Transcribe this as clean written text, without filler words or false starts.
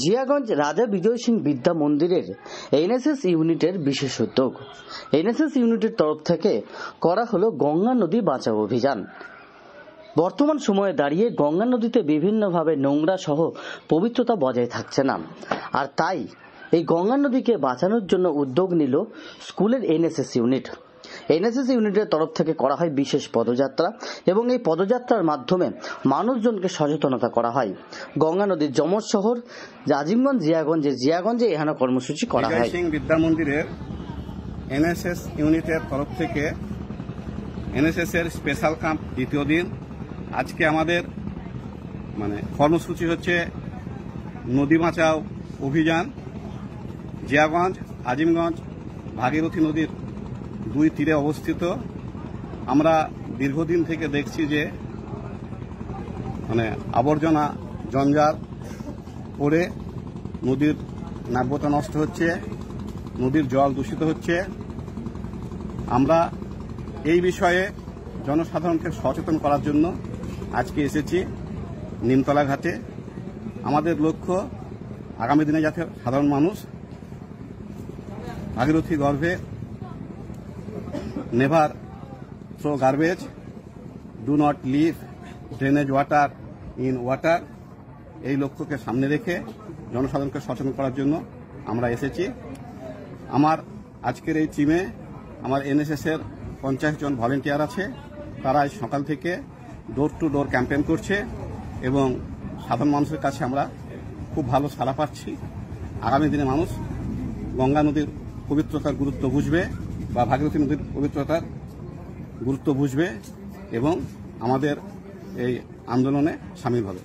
জিয়াগঞ্জ রাজা বিজয় সিং বিদ্যা মন্দিরের এনএসএস ইউনিটের বিশেষ উদ্যোগ। এনএসএস ইউনিটের তরফ থেকে করা হলো গঙ্গা নদী বাঁচাও অভিযান। বর্তমান সময়ে দাঁড়িয়ে গঙ্গা নদীতে বিভিন্নভাবে নোংরা সহ পবিত্রতা বজায় থাকছে না, আর তাই এই গঙ্গা নদীকে বাঁচানোর জন্য উদ্যোগ নিল স্কুলের এনএসএস ইউনিট। এনএসএস ইউনিটের তরফ থেকে করা হয় বিশেষ পদযাত্রা এবং এই পদযাত্রার মাধ্যমে মানুষজনকে সচেতনতা করা হয়। গঙ্গা নদীর যমজ শহর আজিমগঞ্জ জিয়াগঞ্জে এখানে কর্মসূচি করা হয়। বিজয় সিং বিদ্যা মন্দিরের এনএসএস ইউনিটের তরফ থেকে এনএসএস এর স্পেশাল ক্যাম্প দ্বিতীয় দিন। আজকে আমাদের কর্মসূচি হচ্ছে নদী বাঁচাও অভিযান। জিয়াগঞ্জ আজিমগঞ্জ ভাগীরথী নদীর দুই তীরে অবস্থিত। আমরা দীর্ঘদিন থেকে দেখছি যে আবর্জনা জঞ্জাল পড়ে নদীর নাব্যতা নষ্ট হচ্ছে, নদীর জল দূষিত হচ্ছে। আমরা এই বিষয়ে জনসাধারণকে সচেতন করার জন্য আজকে এসেছি নিমতলা ঘাটে। আমাদের লক্ষ্য আগামী দিনে যাতে সাধারণ মানুষ ভাগীরথী গর্ভে never throw garbage, do not leave drainage water in water, এই লক্ষ্যকে সামনে রেখে জনসাধারণকে সচেতন করার জন্য আমরা এসেছি। আমার আজকের এই টিমে আমার এনএসএস এর 50 জন ভলেন্টিয়ার আছে। তারা সকাল থেকে ডোর টু ডোর ক্যাম্পেইন করছে এবং সাধারণ মানুষের কাছে আমরা খুব ভালো সাড়া পাচ্ছি। আগামী দিনে মানুষ গঙ্গা নদীর পবিত্রতার গুরুত্ব বুঝবে বা ভাগীরথী নদীর পবিত্রতার গুরুত্ব বুঝবে এবং আমাদের এই আন্দোলনে সামিল হবে।